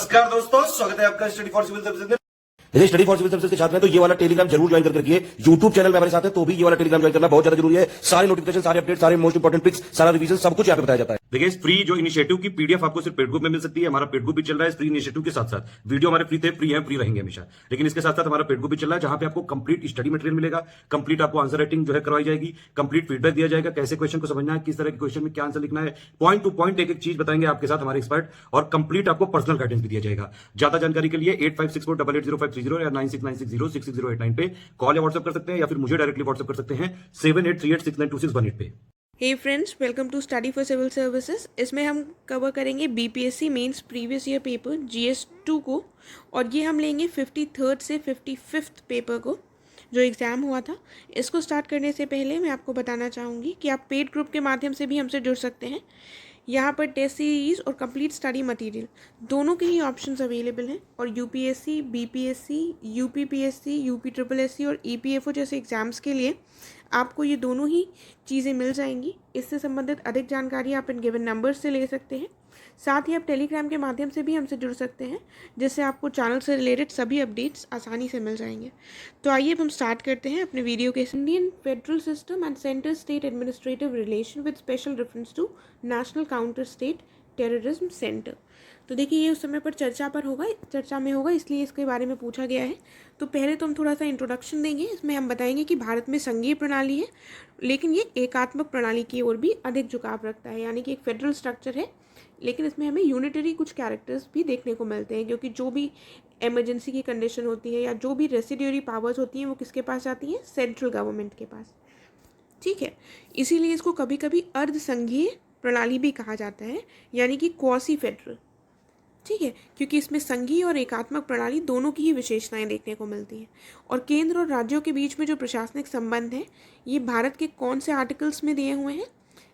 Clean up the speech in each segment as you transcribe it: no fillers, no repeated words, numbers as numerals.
नमस्कार दोस्तों, स्वागत है आपका स्टडी फॉर सिविल सर्विसेज में। यदि स्टडी फॉर सिविल सर्विसेज के छात्र हैं तो ये वाला टेलीग्राम जरूर ज्वाइन करके रखिए। यूट्यूब चैनल में हमारे साथ है तो भी ये वाला टेलीग्राम ज्वाइन करना बहुत ज्यादा जरूरी है। सारे नोटिफिकेशन, सारे अपडेट, सारे मोस्ट इंपोर्टेंट पिक्स, सारा रिवीजन सब कुछ यहाँ पे बताया जाता है। देखिए, इस फ्री जो इनिशिएटिव की पीडीएफ आपको सिर्फ पेड ग्रुप में मिल सकती है। हमारा पेड ग्रुप भी चल रहा है इस फ्री इनिशिएटिव के साथ साथ। वीडियो हमारे फ्री थे, फ्री है, फ्री रहेंगे हमेशा। लेकिन इसके साथ साथ हमारा पेड ग्रुप भी चल रहा है जहां पे आपको कंप्लीट स्टडी मटेरियल मिलेगा, कंप्लीट आपको आंसर राइटिंग जो है करवाई जाएगी, कंप्लीट फीडबैक दिया जाएगा, कैसे क्वेश्चन को समझना है, किस तरह के क्वेश्चन में क्या आंसर लिखना है, पॉइंट टू पॉइंट एक एक चीज बताएंगे आपके साथ हमारे एक्सपर्ट, और कंप्लीट आपको पर्सनल गाइडेंस भी दिया जाएगा। ज्यादा जानकारी के लिए 8564880530 या 9690660889 पे कॉल या व्हाट्सएप कर सकते हैं, या फिर मुझे डायरेक्टली व्हाट्सएप कर सकते हैं 7838692618 पे। Hey friends, welcome to study for civil services. इसमें हम कवर करेंगे BPSC mains previous year paper GS2 को, और ये हम लेंगे 53rd से 55th पेपर को जो एग्ज़ाम हुआ था। इसको स्टार्ट करने से पहले मैं आपको बताना चाहूँगी कि आप पेड ग्रुप के माध्यम से भी हमसे जुड़ सकते हैं। यहाँ पर टेस्ट सीरीज़ और कंप्लीट स्टडी मटेरियल दोनों के ही ऑप्शंस अवेलेबल हैं, और यूपीएससी, बीपीएससी, यूपीपीएससी, यूपी और ईपीएफओ जैसे एग्ज़ाम्स के लिए आपको ये दोनों ही चीज़ें मिल जाएंगी। इससे संबंधित अधिक जानकारी आप इन गिवन नंबर से ले सकते हैं। साथ ही आप टेलीग्राम के माध्यम से भी हमसे जुड़ सकते हैं, जिससे आपको चैनल से रिलेटेड सभी अपडेट्स आसानी से मिल जाएंगे। तो आइए अब हम स्टार्ट करते हैं अपने वीडियो के। Indian federal system and centre state administrative relation with special reference to national counter state terrorism centre. तो देखिए, ये उस समय पर चर्चा में होगा, इसलिए इसके बारे में पूछा गया है। तो पहले तो हम थोड़ा सा इंट्रोडक्शन देंगे। इसमें हम बताएंगे कि भारत में संघीय प्रणाली है, लेकिन ये एकात्मक प्रणाली की ओर भी अधिक झुकाव रखता है। यानी कि एक फेडरल स्ट्रक्चर है, लेकिन इसमें हमें यूनिटरी कुछ कैरेक्टर्स भी देखने को मिलते हैं, क्योंकि जो भी इमरजेंसी की कंडीशन होती है या जो भी रेसिड्यूरी पावर्स होती हैं वो किसके पास जाती हैं? सेंट्रल गवर्नमेंट के पास। ठीक है, इसीलिए इसको कभी कभी अर्ध संघीय प्रणाली भी कहा जाता है, यानी कि क्वासी फेडरल। ठीक है, क्योंकि इसमें संघीय और एकात्मक प्रणाली दोनों की ही विशेषताएं देखने को मिलती हैं। और केंद्र और राज्यों के बीच में जो प्रशासनिक संबंध है, ये भारत के कौन से आर्टिकल्स में दिए हुए हैं?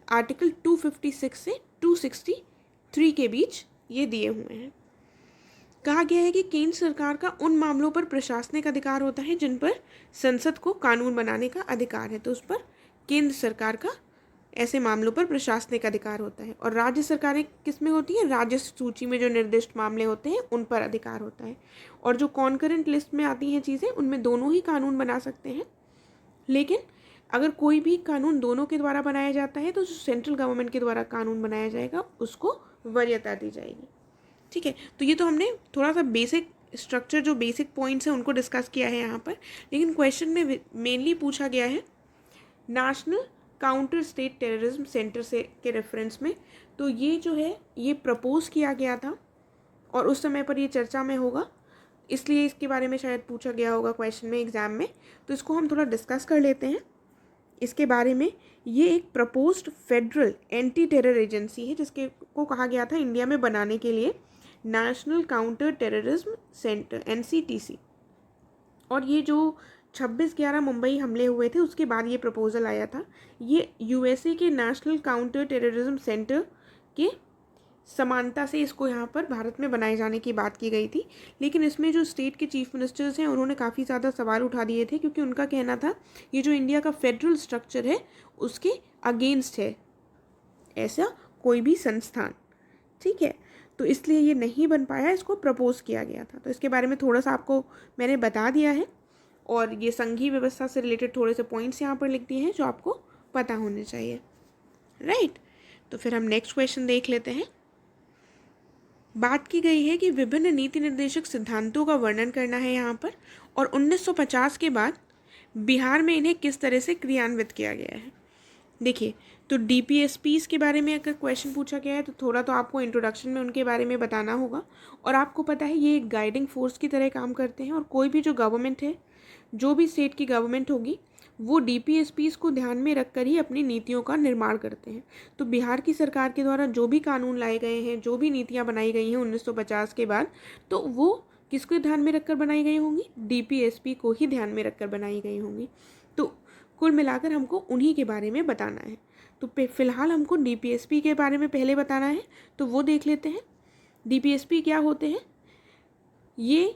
आर्टिकल 256 से 263 के बीच ये दिए हुए हैं। कहा गया है कि केंद्र सरकार का उन मामलों पर प्रशासनिक अधिकार होता है जिन पर संसद को कानून बनाने का अधिकार है, तो उस पर केंद्र सरकार का ऐसे मामलों पर प्रशासनिक अधिकार होता है। और राज्य सरकारें किस में होती हैं? राजस्व सूची में जो निर्दिष्ट मामले होते हैं उन पर अधिकार होता है। और जो कॉन्करेंट लिस्ट में आती हैं चीज़ें, उनमें दोनों ही कानून बना सकते हैं। लेकिन अगर कोई भी कानून दोनों के द्वारा बनाया जाता है तो जो सेंट्रल गवर्नमेंट के द्वारा कानून बनाया जाएगा उसको वरीयता दी जाएगी। ठीक है, तो ये तो हमने थोड़ा सा बेसिक स्ट्रक्चर, जो बेसिक पॉइंट्स हैं उनको डिस्कस किया है यहाँ पर। लेकिन क्वेश्चन में मेनली पूछा गया है national counter state terrorism centre से के रेफरेंस में। तो ये जो है ये प्रपोज किया गया था और उस समय पर ये चर्चा में होगा, इसलिए इसके बारे में शायद पूछा गया होगा क्वेश्चन में, एग्ज़ाम में। तो इसको हम थोड़ा डिस्कस कर लेते हैं इसके बारे में। ये एक proposed federal anti terror agency है, जिसके को कहा गया था इंडिया में बनाने के लिए national counter terrorism centre NCTC। और ये जो 26/11 मुंबई हमले हुए थे उसके बाद ये प्रपोजल आया था। ये USA के नेशनल काउंटर टेररिज्म सेंटर के समानता से इसको यहाँ पर भारत में बनाए जाने की बात की गई थी। लेकिन इसमें जो स्टेट के चीफ मिनिस्टर्स हैं उन्होंने काफ़ी ज़्यादा सवाल उठा दिए थे, क्योंकि उनका कहना था ये जो इंडिया का फेडरल स्ट्रक्चर है उसके अगेंस्ट है ऐसा कोई भी संस्थान। ठीक है, तो इसलिए ये नहीं बन पाया, इसको प्रपोज किया गया था। तो इसके बारे में थोड़ा सा आपको मैंने बता दिया है, और ये संघीय व्यवस्था से रिलेटेड थोड़े से पॉइंट्स यहाँ पर लिख दिए हैं जो आपको पता होने चाहिए। राइट, तो फिर हम नेक्स्ट क्वेश्चन देख लेते हैं। बात की गई है कि विभिन्न नीति निर्देशक सिद्धांतों का वर्णन करना है यहाँ पर, और 1950 के बाद बिहार में इन्हें किस तरह से क्रियान्वित किया गया है। देखिए, तो DPSPs के बारे में अगर क्वेश्चन पूछा गया है तो थोड़ा तो आपको इंट्रोडक्शन में उनके बारे में बताना होगा। और आपको पता है ये एक गाइडिंग फोर्स की तरह काम करते हैं, और कोई भी जो गवर्नमेंट है, जो भी स्टेट की गवर्नमेंट होगी, वो DPSPs को ध्यान में रखकर ही अपनी नीतियों का निर्माण करते हैं। तो बिहार की सरकार के द्वारा जो भी कानून लाए गए हैं, जो भी नीतियाँ बनाई गई हैं 1950 के बाद, तो वो किसको ध्यान में रखकर बनाई गई होंगी? DPSP को ही ध्यान में रखकर बनाई गई होंगी। तो कुल मिलाकर हमको उन्हीं के बारे में बताना है। तो फिलहाल हमको DPSP के बारे में पहले बताना है, तो वो देख लेते हैं। DPSP क्या होते हैं? ये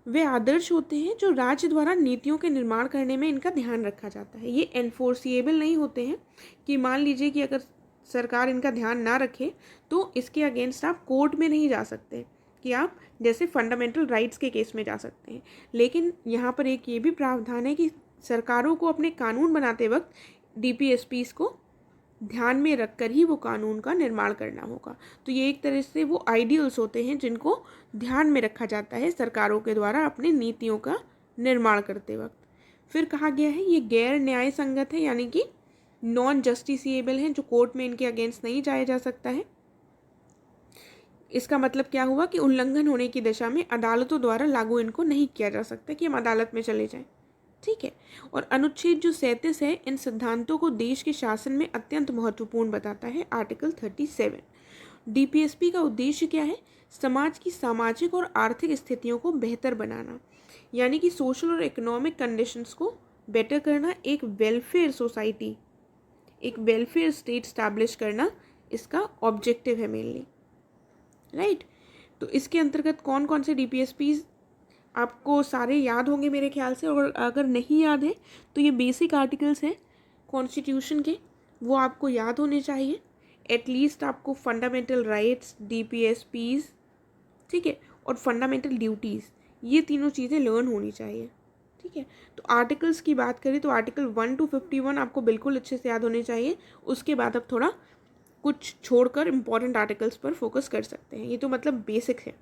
वे आदर्श होते हैं जो राज्य द्वारा नीतियों के निर्माण करने में इनका ध्यान रखा जाता है। ये एनफोर्सिएबल नहीं होते हैं कि मान लीजिए कि अगर सरकार इनका ध्यान ना रखे तो इसके अगेंस्ट आप कोर्ट में नहीं जा सकते कि आप जैसे फंडामेंटल राइट्स के केस में जा सकते हैं। लेकिन यहाँ पर एक ये भी प्रावधान है कि सरकारों को अपने कानून बनाते वक्त DPSPs को ध्यान में रखकर ही वो कानून का निर्माण करना होगा। तो ये एक तरह से वो आइडियल्स होते हैं जिनको ध्यान में रखा जाता है सरकारों के द्वारा अपनी नीतियों का निर्माण करते वक्त। फिर कहा गया है ये गैर न्याय संगत है, यानी कि नॉन जस्टिसिएबल है, जो कोर्ट में इनके अगेंस्ट नहीं जाया जा सकता है। इसका मतलब क्या हुआ कि उल्लंघन होने की दशा में अदालतों द्वारा लागू इनको नहीं किया जा सकता कि हम अदालत में चले जाएं। ठीक है। और अनुच्छेद जो 37 है इन सिद्धांतों को देश के शासन में अत्यंत महत्वपूर्ण बताता है। आर्टिकल 37। DPSP का उद्देश्य क्या है? समाज की सामाजिक और आर्थिक स्थितियों को बेहतर बनाना, यानी कि सोशल और इकोनॉमिक कंडीशंस को बेटर करना, एक वेलफेयर सोसाइटी, एक वेलफेयर स्टेट स्टैब्लिश करना इसका ऑब्जेक्टिव है मेनली, राइट। तो इसके अंतर्गत कौन कौन से DPSPs आपको सारे याद होंगे मेरे ख्याल से, और अगर नहीं याद है तो ये बेसिक आर्टिकल्स हैं कॉन्स्टिट्यूशन के, वो आपको याद होने चाहिए। एटलीस्ट आपको फंडामेंटल राइट्स, DPSPs, ठीक है, और फंडामेंटल ड्यूटीज़, ये तीनों चीज़ें लर्न होनी चाहिए। ठीक है। तो आर्टिकल्स की बात करें तो आर्टिकल 1 to 51 आपको बिल्कुल अच्छे से याद होने चाहिए। उसके बाद आप थोड़ा कुछ छोड़कर इम्पॉर्टेंट आर्टिकल्स पर फोकस कर सकते हैं। ये तो मतलब बेसिक है,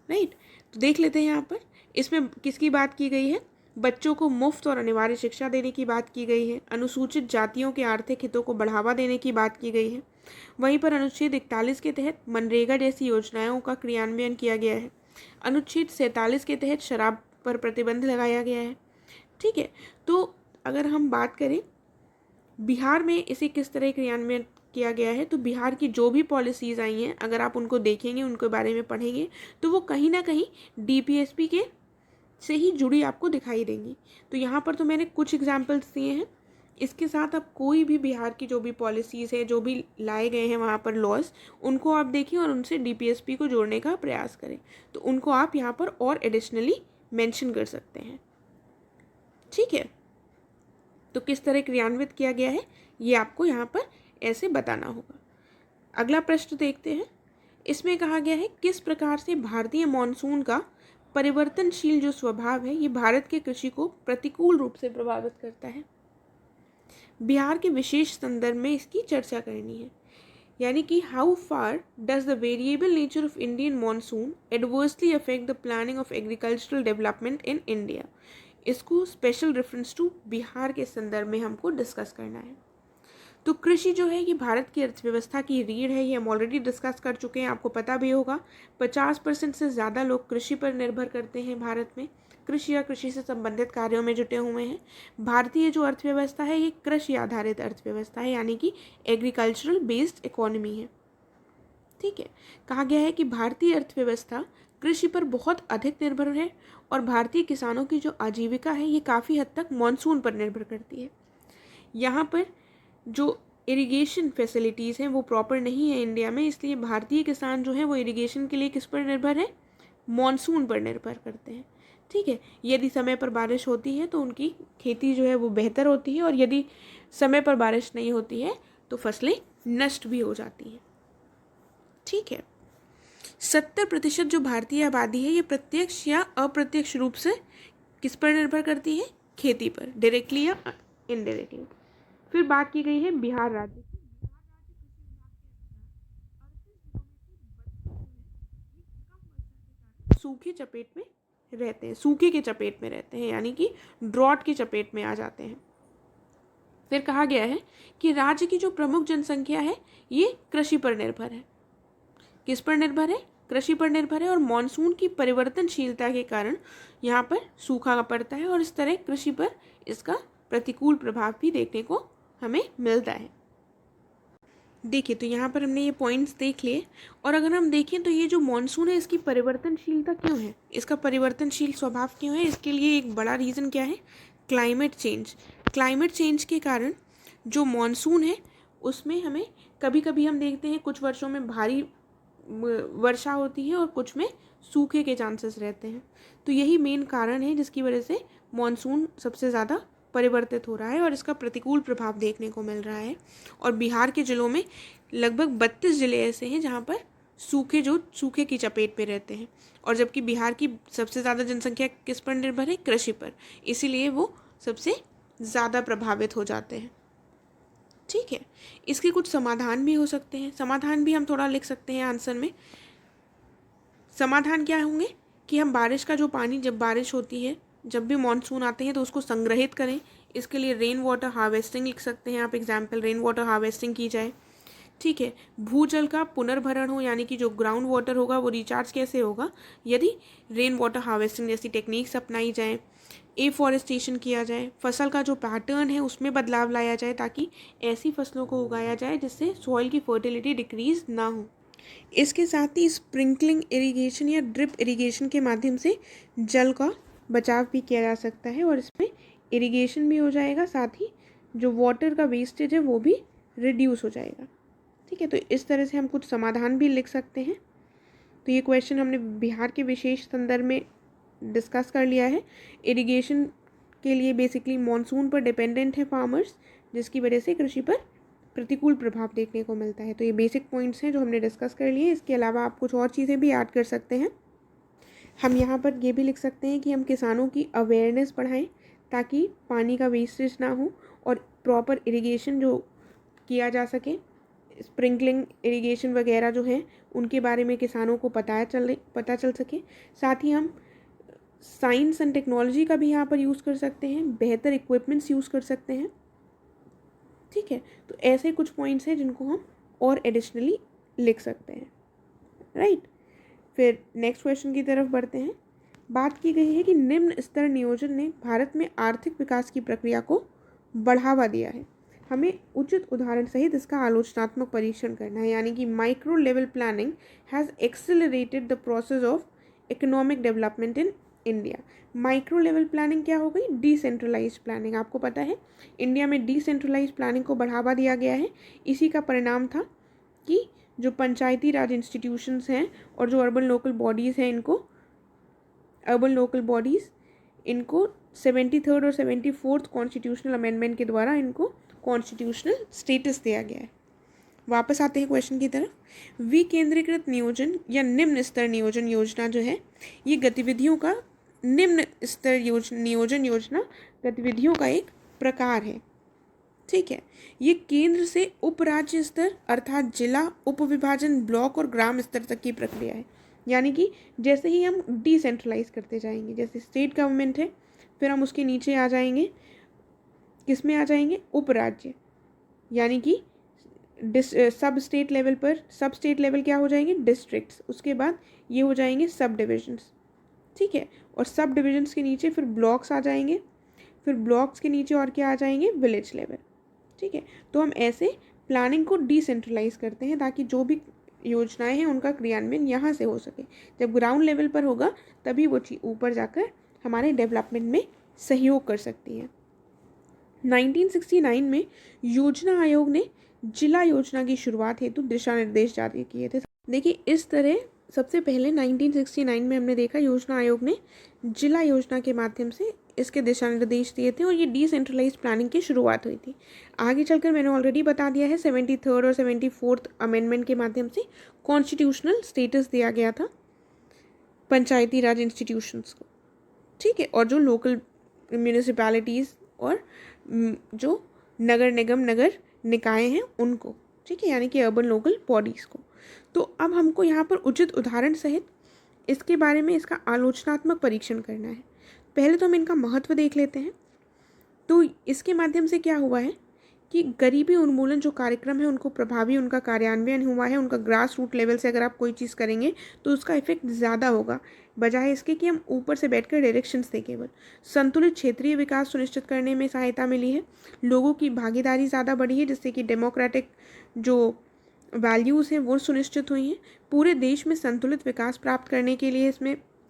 राइट। तो देख लेते हैं यहाँ पर इसमें किसकी बात की गई है। बच्चों को मुफ्त और अनिवार्य शिक्षा देने की बात की गई है। अनुसूचित जातियों के आर्थिक हितों को बढ़ावा देने की बात की गई है। वहीं पर अनुच्छेद 41 के तहत मनरेगा जैसी योजनाओं का क्रियान्वयन किया गया है। अनुच्छेद 47 के तहत शराब पर प्रतिबंध लगाया गया है। ठीक है। तो अगर हम बात करें बिहार में इसे किस तरह क्रियान्वयन किया गया है, तो बिहार की जो भी पॉलिसीज़ आई हैं अगर आप उनको देखेंगे, उनके बारे में पढ़ेंगे, तो वो कहीं ना कहीं DPSP के से ही जुड़ी आपको दिखाई देंगी। तो यहाँ पर तो मैंने कुछ एग्जाम्पल्स दिए हैं। इसके साथ आप कोई भी बिहार की जो भी पॉलिसीज़ है, जो भी लाए गए हैं वहाँ पर लॉज, उनको आप देखें और उनसे DPSP को जोड़ने का प्रयास करें। तो उनको आप यहाँ पर और एडिशनली मेंशन कर सकते हैं। ठीक है। तो किस तरह क्रियान्वित किया गया है ये आपको यहाँ पर ऐसे बताना होगा। अगला प्रश्न देखते हैं। इसमें कहा गया है किस प्रकार से भारतीय मॉनसून का परिवर्तनशील जो स्वभाव है ये भारत के कृषि को प्रतिकूल रूप से प्रभावित करता है। बिहार के विशेष संदर्भ में इसकी चर्चा करनी है, यानी कि how far does the variable nature of Indian monsoon adversely affect the planning of agricultural development in India. इसको स्पेशल रेफरेंस टू बिहार के संदर्भ में हमको डिस्कस करना है। तो कृषि जो है ये भारत की अर्थव्यवस्था की रीढ़ है, ये हम ऑलरेडी डिस्कस कर चुके हैं, आपको पता भी होगा। 50% से ज़्यादा लोग कृषि पर निर्भर करते हैं भारत में, कृषि या कृषि से संबंधित कार्यों में जुटे हुए हैं। भारतीय जो अर्थव्यवस्था है ये कृषि आधारित अर्थव्यवस्था है, यानी कि एग्रीकल्चरल बेस्ड इकोनॉमी है। ठीक है। कहा गया है कि भारतीय अर्थव्यवस्था कृषि पर बहुत अधिक निर्भर है और भारतीय किसानों की जो आजीविका है ये काफ़ी हद तक मॉनसून पर निर्भर करती है। यहाँ पर जो इरिगेशन फैसिलिटीज़ हैं वो प्रॉपर नहीं है इंडिया में, इसलिए भारतीय किसान जो है वो इरिगेशन के लिए किस पर निर्भर है? मॉनसून पर निर्भर करते हैं। ठीक है। यदि समय पर बारिश होती है तो उनकी खेती जो है वो बेहतर होती है, और यदि समय पर बारिश नहीं होती है तो फसलें नष्ट भी हो जाती हैं। ठीक है। 70% जो भारतीय आबादी है ये प्रत्यक्ष या अप्रत्यक्ष रूप से किस पर निर्भर करती है? खेती पर, डायरेक्टली या इनडायरेक्टली। फिर बात की गई है बिहार राज्य की। सूखे चपेट में रहते हैं, सूखे के चपेट में रहते हैं, यानी कि ड्रॉट की चपेट में आ जाते हैं। फिर कहा गया है कि राज्य की जो प्रमुख जनसंख्या है ये कृषि पर निर्भर है। किस पर निर्भर है? कृषि पर निर्भर है, और मॉनसून की परिवर्तनशीलता के कारण यहाँ पर सूखा पड़ता है और इस तरह कृषि पर इसका प्रतिकूल प्रभाव भी देखने को हमें मिलता है। देखिए, तो यहाँ पर हमने ये पॉइंट्स देख लिए, और अगर हम देखें तो ये जो मॉनसून है इसकी परिवर्तनशीलता क्यों है, इसका परिवर्तनशील स्वभाव क्यों है, इसके लिए एक बड़ा रीज़न क्या है? Climate change. क्लाइमेट चेंज के कारण जो मॉनसून है उसमें हमें कभी कभी हम देखते हैं कुछ वर्षों में भारी वर्षा होती है और कुछ में सूखे के चांसेस रहते हैं। तो यही मेन कारण है जिसकी वजह से मॉनसून सबसे ज़्यादा परिवर्तित हो रहा है और इसका प्रतिकूल प्रभाव देखने को मिल रहा है। और बिहार के ज़िलों में लगभग 32 ज़िले ऐसे हैं जहाँ पर सूखे की चपेट पे रहते हैं, और जबकि बिहार की सबसे ज़्यादा जनसंख्या किस पर निर्भर है? कृषि पर, इसीलिए वो सबसे ज़्यादा प्रभावित हो जाते हैं। ठीक है, इसके कुछ समाधान भी हो सकते हैं, समाधान भी हम थोड़ा लिख सकते हैं आंसर में। समाधान क्या होंगे कि हम बारिश का जो पानी, जब बारिश होती है, जब भी मानसून आते हैं तो उसको संग्रहित करें। इसके लिए रेन वाटर हार्वेस्टिंग लिख सकते हैं आप, एग्जाम्पल रेन वाटर हार्वेस्टिंग की जाए। ठीक है, भूजल का पुनर्भरण हो, यानी कि जो ग्राउंड वाटर होगा वो रिचार्ज कैसे होगा? यदि रेन वाटर हार्वेस्टिंग जैसी टेक्निक्स अपनाई जाए। एफॉरेस्टेशन किया जाए, फसल का जो पैटर्न है उसमें बदलाव लाया जाए, ताकि ऐसी फसलों को उगाया जाए जिससे सॉइल की फर्टिलिटी डिक्रीज ना हो। इसके साथ ही स्प्रिंकलिंग इरिगेशन या ड्रिप इरिगेशन के माध्यम से जल का बचाव भी किया जा सकता है, और इसमें इरिगेशन भी हो जाएगा, साथ ही जो वाटर का वेस्टेज है वो भी रिड्यूस हो जाएगा। ठीक है, तो इस तरह से हम कुछ समाधान भी लिख सकते हैं। तो ये क्वेश्चन हमने बिहार के विशेष संदर्भ में डिस्कस कर लिया है। इरिगेशन के लिए बेसिकली मॉनसून पर डिपेंडेंट है फार्मर्स, जिसकी वजह से कृषि पर प्रतिकूल प्रभाव देखने को मिलता है। तो ये बेसिक पॉइंट्स हैं जो हमने डिस्कस कर लिए। इसके अलावा आप कुछ और चीज़ें भी ऐड कर सकते हैं। हम यहाँ पर ये भी लिख सकते हैं कि हम किसानों की अवेयरनेस बढ़ाएं, ताकि पानी का वेस्टेज ना हो और प्रॉपर इरिगेशन जो किया जा सके, स्प्रिंकलिंग इरिगेशन वगैरह जो है उनके बारे में किसानों को पता चल सके। साथ ही हम साइंस एंड टेक्नोलॉजी का भी यहाँ पर यूज़ कर सकते हैं, बेहतर इक्विपमेंट्स यूज़ कर सकते हैं। ठीक है, तो ऐसे कुछ पॉइंट्स हैं जिनको हम और एडिशनली लिख सकते हैं। राइट, फिर नेक्स्ट क्वेश्चन की तरफ बढ़ते हैं। बात की गई है कि निम्न स्तर नियोजन ने भारत में आर्थिक विकास की प्रक्रिया को बढ़ावा दिया है। हमें उचित उदाहरण सहित इसका आलोचनात्मक परीक्षण करना है, यानी कि micro level planning has accelerated the process of economic development in India. Micro level planning क्या हो गई? Decentralize planning. आपको पता है इंडिया में डिसेंट्रलाइज प्लानिंग को बढ़ावा दिया गया है। इसी का परिणाम था कि जो पंचायती राज इंस्टीट्यूशंस हैं और जो अर्बन लोकल बॉडीज़ हैं, इनको 73rd और 74th कॉन्स्टिट्यूशनल अमेंडमेंट के द्वारा इनको कॉन्स्टिट्यूशनल स्टेटस दिया गया है। वापस आते हैं क्वेश्चन की तरफ। विकेंद्रीकृत नियोजन या निम्न स्तर नियोजन योजना जो है, ये गतिविधियों का निम्न स्तर नियोजन योजना गतिविधियों का एक प्रकार है। ठीक है, ये केंद्र से उपराज्य स्तर अर्थात जिला, उपविभाजन, ब्लॉक और ग्राम स्तर तक की प्रक्रिया है। यानी कि जैसे ही हम डिसेंट्रलाइज करते जाएंगे, जैसे स्टेट गवर्नमेंट है, फिर हम उसके नीचे आ जाएंगे, किस में आ जाएंगे? उपराज्य, यानी कि सब स्टेट लेवल क्या हो जाएंगे? डिस्ट्रिक्ट्स। उसके बाद ये हो जाएंगे सब डिविजन्स। ठीक है, और सब डिविजन्स के नीचे फिर ब्लॉक्स आ जाएंगे, फिर ब्लॉक्स के नीचे और क्या आ जाएंगे? Village level. ठीक है, तो हम ऐसे प्लानिंग को डिसेंट्रलाइज करते हैं, ताकि जो भी योजनाएं हैं उनका क्रियान्वयन यहाँ से हो सके। जब ग्राउंड लेवल पर होगा तभी वो चीज़ ऊपर जाकर हमारे डेवलपमेंट में सहयोग कर सकती है। 1969 में योजना आयोग ने जिला योजना की शुरुआत हेतु दिशा निर्देश जारी किए थे। देखिए, इस तरह सबसे पहले 1969 में हमने देखा योजना आयोग ने जिला योजना के माध्यम से इसके दिशा निर्देश दिए थे, और ये डिसेंट्रलाइज प्लानिंग की शुरुआत हुई थी। आगे चलकर मैंने ऑलरेडी बता दिया है, 73rd और 74th अमेंडमेंट के माध्यम से कॉन्स्टिट्यूशनल स्टेटस दिया गया था पंचायती राज इंस्टीट्यूशंस को। ठीक है, और जो लोकल म्यूनिसिपैलिटीज़ और जो नगर निगम, नगर निकाय हैं उनको। ठीक है, यानी कि अर्बन लोकल बॉडीज़ को। तो अब हमको यहाँ पर उचित उदाहरण सहित इसके बारे में इसका आलोचनात्मक परीक्षण करना है। पहले तो हम इनका महत्व देख लेते हैं। तो इसके माध्यम से क्या हुआ है कि गरीबी उन्मूलन जो कार्यक्रम है उनको प्रभावी उनका कार्यान्वयन हुआ है। उनका ग्रास रूट लेवल से अगर आप कोई चीज़ करेंगे तो उसका इफेक्ट ज़्यादा होगा, बजाय इसके कि हम ऊपर से बैठकर डायरेक्शंस दें केवल। संतुलित क्षेत्रीय विकास सुनिश्चित करने में सहायता मिली है, लोगों की भागीदारी ज़्यादा बढ़ी है, जिससे कि डेमोक्रेटिक जो वैल्यूज़ हैं वो सुनिश्चित हुई हैं। पूरे देश में संतुलित विकास प्राप्त करने के लिए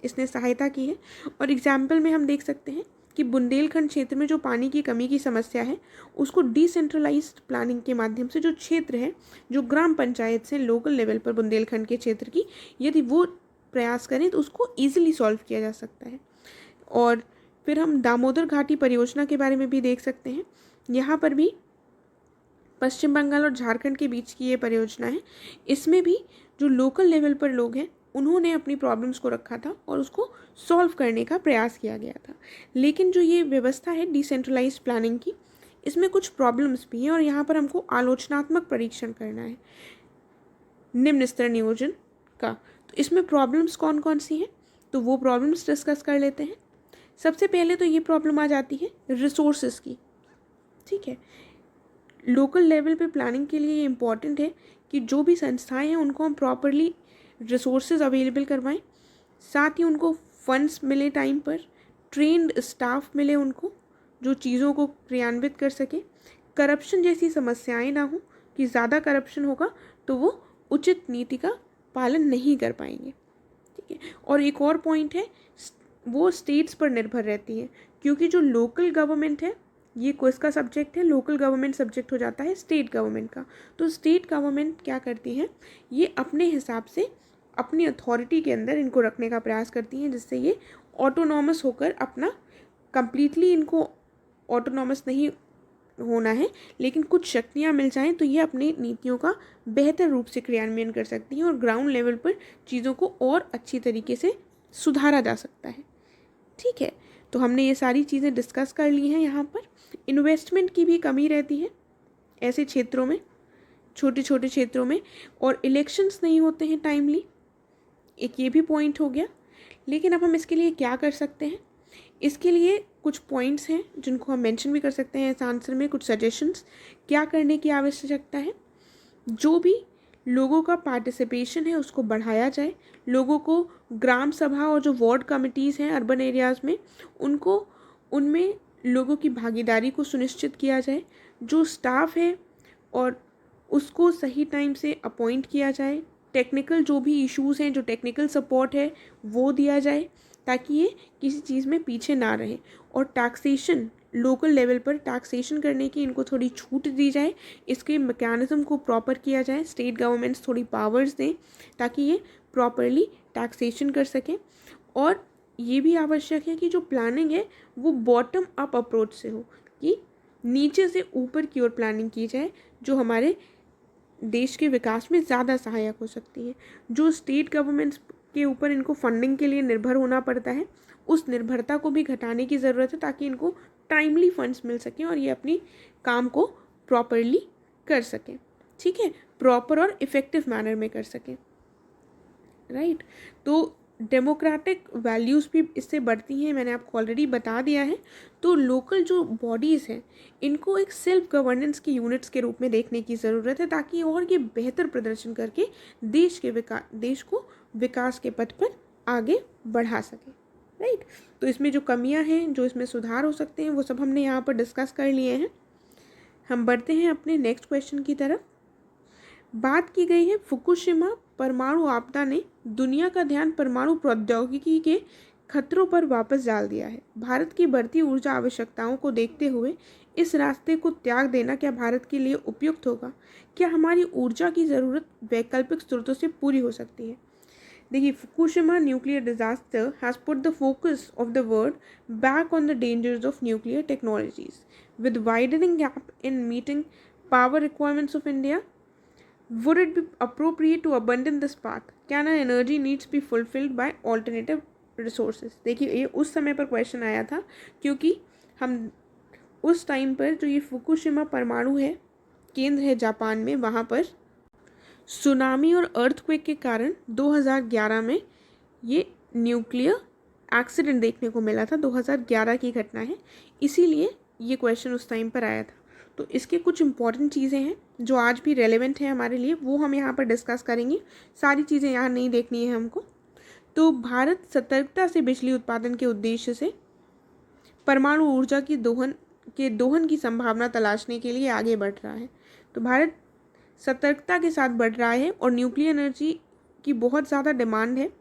इसने सहायता की है। और एग्जाम्पल में हम देख सकते हैं कि बुंदेलखंड क्षेत्र में जो पानी की कमी की समस्या है उसको डिसेंट्रलाइज्ड प्लानिंग के माध्यम से जो क्षेत्र है, जो ग्राम पंचायत से लोकल लेवल पर बुंदेलखंड के क्षेत्र की यदि वो प्रयास करें तो उसको ईजिली सॉल्व किया जा सकता है। और फिर हम दामोदर घाटी परियोजना के बारे में भी देख सकते हैं। यहाँ पर भी पश्चिम बंगाल और झारखंड के बीच की ये परियोजना है। इसमें भी जो लोकल लेवल पर लोग हैं उन्होंने अपनी प्रॉब्लम्स को रखा था और उसको सॉल्व करने का प्रयास किया गया था। लेकिन जो ये व्यवस्था है डिसेंट्रलाइज्ड प्लानिंग की, इसमें कुछ प्रॉब्लम्स भी हैं और यहाँ पर हमको आलोचनात्मक परीक्षण करना है निम्न स्तर नियोजन का। तो इसमें प्रॉब्लम्स कौन कौन सी हैं, तो वो प्रॉब्लम्स डिस्कस कर लेते हैं। सबसे पहले तो ये प्रॉब्लम आ जाती है रिसोर्सेज की। ठीक है, लोकल लेवल पे प्लानिंग के लिए ये इम्पॉर्टेंट है कि जो भी संस्थाएं हैं उनको हम प्रॉपरली रिसोर्सेज अवेलेबल करवाएं, साथ ही उनको फंड्स मिले टाइम पर, ट्रेंड स्टाफ मिले उनको जो चीज़ों को क्रियान्वित कर सके, करप्शन जैसी समस्याएं ना हो कि ज़्यादा करप्शन होगा तो वो उचित नीति का पालन नहीं कर पाएंगे। ठीक है, और एक और पॉइंट है वो स्टेट्स पर निर्भर रहती है, क्योंकि जो लोकल गवर्नमेंट है ये क्विज का सब्जेक्ट है, लोकल गवर्नमेंट सब्जेक्ट हो जाता है स्टेट गवर्नमेंट का। तो स्टेट गवर्नमेंट क्या करती है, ये अपने हिसाब से अपनी अथॉरिटी के अंदर इनको रखने का प्रयास करती हैं, जिससे ये ऑटोनॉमस होकर अपना कंप्लीटली इनको ऑटोनॉमस नहीं होना है, लेकिन कुछ शक्तियाँ मिल जाएं तो ये अपनी नीतियों का बेहतर रूप से क्रियान्वयन कर सकती हैं और ग्राउंड लेवल पर चीज़ों को और अच्छी तरीके से सुधारा जा सकता है। ठीक है, तो हमने ये सारी चीज़ें डिस्कस कर ली हैं। यहाँ पर इन्वेस्टमेंट की भी कमी रहती है ऐसे क्षेत्रों में, छोटे छोटे क्षेत्रों में, और इलेक्शंस नहीं होते हैं टाइमली, एक ये भी पॉइंट हो गया। लेकिन अब हम इसके लिए क्या कर सकते हैं, इसके लिए कुछ पॉइंट्स हैं जिनको हम मेंशन भी कर सकते हैं इस आंसर में, कुछ सजेशंस क्या करने की आवश्यकता है। जो भी लोगों का पार्टिसिपेशन है उसको बढ़ाया जाए, लोगों को ग्राम सभा और जो वार्ड कमिटीज़ हैं अर्बन एरियाज़ में उनको उनमें लोगों की भागीदारी को सुनिश्चित किया जाए, जो स्टाफ है और उसको सही टाइम से अपॉइंट किया जाए, टेक्निकल जो भी इश्यूज़ हैं, जो टेक्निकल सपोर्ट है वो दिया जाए ताकि ये किसी चीज़ में पीछे ना रहे। और टैक्सेशन, लोकल लेवल पर टैक्सेशन करने की इनको थोड़ी छूट दी जाए, इसके मैकेनिज़्म को प्रॉपर किया जाए, स्टेट गवर्नमेंट्स थोड़ी पावर्स दें ताकि ये प्रॉपरली टैक्सेशन कर सकें। और ये भी आवश्यक है कि जो प्लानिंग है वो बॉटम अप अप्रोच से हो, कि नीचे से ऊपर की ओर प्लानिंग की जाए, जो हमारे देश के विकास में ज़्यादा सहायक हो सकती है। जो स्टेट गवर्नमेंट्स के ऊपर इनको फंडिंग के लिए निर्भर होना पड़ता है, उस निर्भरता को भी घटाने की ज़रूरत है ताकि इनको टाइमली फंड्स मिल सकें और ये अपनी काम को प्रॉपरली कर सकें। ठीक है, प्रॉपर और इफ़ेक्टिव मैनर में कर सकें। राइट, तो डेमोक्रेटिक वैल्यूज़ भी इससे बढ़ती हैं, मैंने आपको ऑलरेडी बता दिया है। तो लोकल जो बॉडीज़ हैं इनको एक सेल्फ गवर्नेंस की यूनिट्स के रूप में देखने की ज़रूरत है ताकि और ये बेहतर प्रदर्शन करके देश को विकास के पथ पर आगे बढ़ा सके। राइट, तो इसमें जो कमियां हैं, जो इसमें सुधार हो सकते हैं, वो सब हमने यहाँ पर डिस्कस कर लिए हैं। हम बढ़ते हैं अपने नेक्स्ट क्वेश्चन की तरफ। बात की गई है फुकुशिमा परमाणु आपदा ने दुनिया का ध्यान परमाणु प्रौद्योगिकी के खतरों पर वापस डाल दिया है। भारत की बढ़ती ऊर्जा आवश्यकताओं को देखते हुए इस रास्ते को त्याग देना क्या भारत के लिए उपयुक्त होगा? क्या हमारी ऊर्जा की ज़रूरत वैकल्पिक स्रोतों से पूरी हो सकती है? देखिए, Fukushima nuclear disaster has put the focus of the world back on the dangers of nuclear technologies with widening gap in meeting power requirements of India. Would it be appropriate to abandon this path? Can our energy needs be fulfilled by alternative resources? देखिए, ये उस समय पर question आया था क्योंकि हम उस टाइम पर जो ये फुकुशिमा परमाणु है केंद्र है जापान में, वहाँ पर सुनामी और अर्थक्वेक के कारण 2011 में ये न्यूक्लियर एक्सीडेंट देखने को मिला था। 2011 की घटना है, इसीलिए ये क्वेश्चन उस टाइम पर आया था। तो इसके कुछ इंपॉर्टेंट चीज़ें हैं जो आज भी रेलेवेंट हैं हमारे लिए, वो हम यहाँ पर डिस्कस करेंगे। सारी चीज़ें यहाँ नहीं देखनी है हमको। तो भारत सतर्कता से बिजली उत्पादन के उद्देश्य से परमाणु ऊर्जा की दोहन की संभावना तलाशने के लिए आगे बढ़ रहा है। तो भारत सतर्कता के साथ बढ़ रहा है और न्यूक्लियर एनर्जी की बहुत ज़्यादा डिमांड है,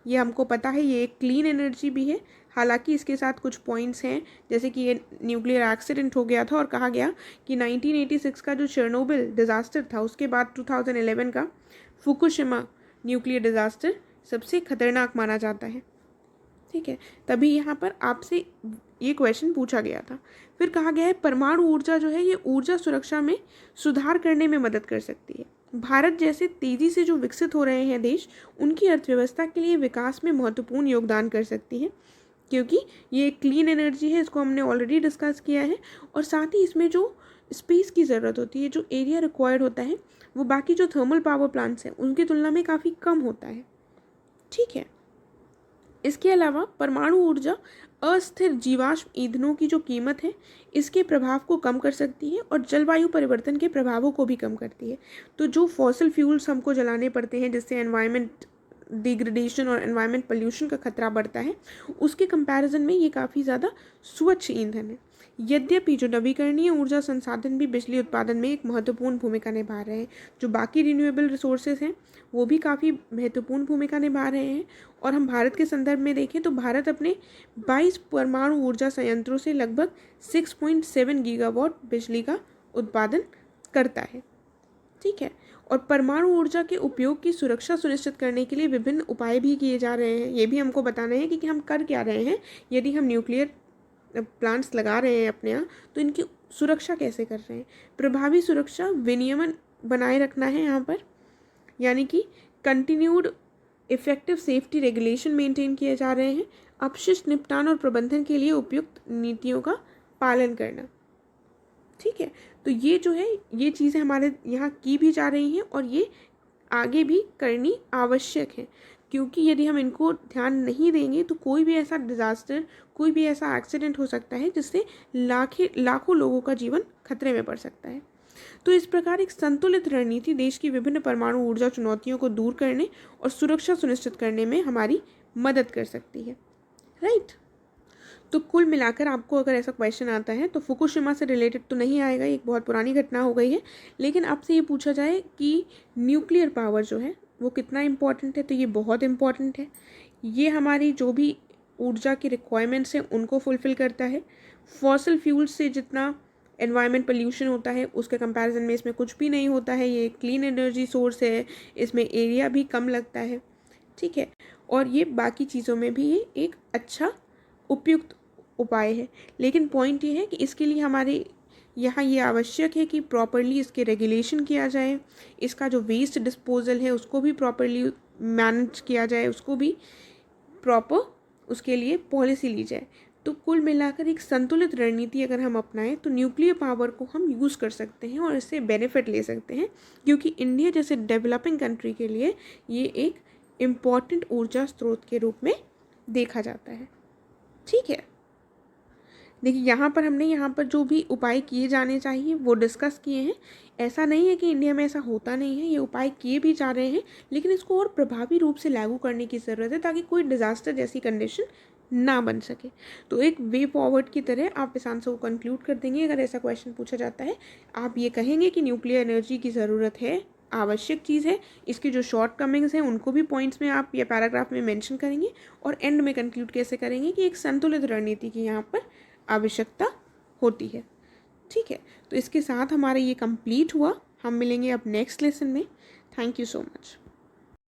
ये हमको पता है। ये एक क्लीन एनर्जी भी है, हालांकि इसके साथ कुछ पॉइंट्स हैं, जैसे कि ये न्यूक्लियर एक्सीडेंट हो गया था और कहा गया कि 1986 का जो चेरनोबिल डिज़ास्टर था उसके बाद 2011 का फुकुशिमा न्यूक्लियर डिज़ास्टर सबसे खतरनाक माना जाता है। ठीक है, तभी यहाँ पर आपसे ये क्वेश्चन पूछा गया था। फिर कहा गया है परमाणु ऊर्जा जो है ये ऊर्जा सुरक्षा में सुधार करने में मदद कर सकती है। भारत जैसे तेज़ी से जो विकसित हो रहे हैं देश, उनकी अर्थव्यवस्था के लिए विकास में महत्वपूर्ण योगदान कर सकती है, क्योंकि ये क्लीन एनर्जी है, इसको हमने ऑलरेडी डिस्कस किया है। और साथ ही इसमें जो स्पेस की ज़रूरत होती है, जो एरिया रिक्वायर्ड होता है, वो बाकी जो थर्मल पावर प्लांट्स हैं उनकी तुलना में काफ़ी कम होता है। ठीक है। इसके अलावा परमाणु ऊर्जा अस्थिर जीवाश्म ईंधनों की जो कीमत है, इसके प्रभाव को कम कर सकती है और जलवायु परिवर्तन के प्रभावों को भी कम करती है। तो जो फॉसिल फ्यूल्स हमको जलाने पड़ते हैं, जिससे एनवायरनमेंट डिग्रेडेशन और एनवायरनमेंट पोल्यूशन का खतरा बढ़ता है, उसके कंपैरिजन में ये काफ़ी ज़्यादा स्वच्छ ईंधन है। यद्यपि जो नवीकरणीय ऊर्जा संसाधन भी बिजली उत्पादन में एक महत्वपूर्ण भूमिका निभा रहे हैं, जो बाकी रिन्यूएबल रिसोर्सेज हैं वो भी काफ़ी महत्वपूर्ण भूमिका निभा रहे हैं। और हम भारत के संदर्भ में देखें तो भारत अपने 22 परमाणु ऊर्जा संयंत्रों से लगभग 6.7 गीगावाट बिजली का उत्पादन करता है। ठीक है। और परमाणु ऊर्जा के उपयोग की सुरक्षा सुनिश्चित करने के लिए विभिन्न उपाय भी किए जा रहे हैं। ये भी हमको बताना है कि हम कर क्या रहे हैं। यदि हम न्यूक्लियर प्लांट्स लगा रहे हैं अपने यहाँ, तो इनकी सुरक्षा कैसे कर रहे हैं। प्रभावी सुरक्षा विनियमन बनाए रखना है यहाँ पर, यानी कि continued effective safety regulation maintain किए जा रहे हैं। अपशिष्ट निपटान और प्रबंधन के लिए उपयुक्त नीतियों का पालन करना। ठीक है। तो ये जो है, ये चीज़ें हमारे यहाँ की भी जा रही हैं और ये आगे भी करनी आवश्यक है, क्योंकि यदि हम इनको ध्यान नहीं देंगे तो कोई भी ऐसा डिज़ास्टर, कोई भी ऐसा एक्सीडेंट हो सकता है जिससे लाखों लोगों का जीवन खतरे में पड़ सकता है। तो इस प्रकार एक संतुलित रणनीति देश की विभिन्न परमाणु ऊर्जा चुनौतियों को दूर करने और सुरक्षा सुनिश्चित करने में हमारी मदद कर सकती है। राइट। तो कुल मिलाकर आपको अगर ऐसा क्वेश्चन आता है तो फुकुशिमा से रिलेटेड तो नहीं आएगा, एक बहुत पुरानी घटना हो गई है, लेकिन आपसे ये पूछा जाए कि न्यूक्लियर पावर जो है वो कितना इम्पॉर्टेंट है, तो ये बहुत इम्पॉर्टेंट है। ये हमारी जो भी ऊर्जा की रिक्वायरमेंट्स हैं उनको फुलफ़िल करता है। फॉसिल फ्यूल्स से जितना एनवायरनमेंट पोल्यूशन होता है उसके कंपैरिजन में इसमें कुछ भी नहीं होता है। ये क्लीन एनर्जी सोर्स है, इसमें एरिया भी कम लगता है। ठीक है। और ये बाकी चीज़ों में भी ये एक अच्छा उपयुक्त उपाय है। लेकिन पॉइंट ये है कि इसके लिए हमारे यहाँ ये आवश्यक है कि प्रॉपरली इसके रेगुलेशन किया जाए, इसका जो वेस्ट डिस्पोजल है उसको भी प्रॉपरली मैनेज किया जाए, उसको भी प्रॉपर उसके लिए पॉलिसी ली जाए। तो कुल मिलाकर एक संतुलित रणनीति अगर हम अपनाएं तो न्यूक्लियर पावर को हम यूज़ कर सकते हैं और इससे बेनिफिट ले सकते हैं, क्योंकि इंडिया जैसे डेवलपिंग कंट्री के लिए ये एक इम्पॉर्टेंट ऊर्जा स्रोत के रूप में देखा जाता है। ठीक है। देखिए यहाँ पर जो भी उपाय किए जाने चाहिए वो डिस्कस किए हैं। ऐसा नहीं है कि इंडिया में ऐसा होता नहीं है, ये उपाय किए भी जा रहे हैं, लेकिन इसको और प्रभावी रूप से लागू करने की ज़रूरत है ताकि कोई डिज़ास्टर जैसी कंडीशन ना बन सके। तो एक वे फॉरवर्ड की तरह आप इस आंसर को कंक्लूड कर देंगे। अगर ऐसा क्वेश्चन पूछा जाता है, आप ये कहेंगे कि न्यूक्लियर एनर्जी की ज़रूरत है, आवश्यक चीज़ है, इसकी जो शॉर्ट कमिंग्स हैं उनको भी पॉइंट्स में आप या पैराग्राफ में मेंशन करेंगे, और एंड में कंक्लूड कैसे करेंगे कि एक संतुलित रणनीति की यहाँ पर आवश्यकता होती है। ठीक है। तो इसके साथ हमारा ये कंप्लीट हुआ। हम मिलेंगे अब नेक्स्ट लेसन में। Thank you so much.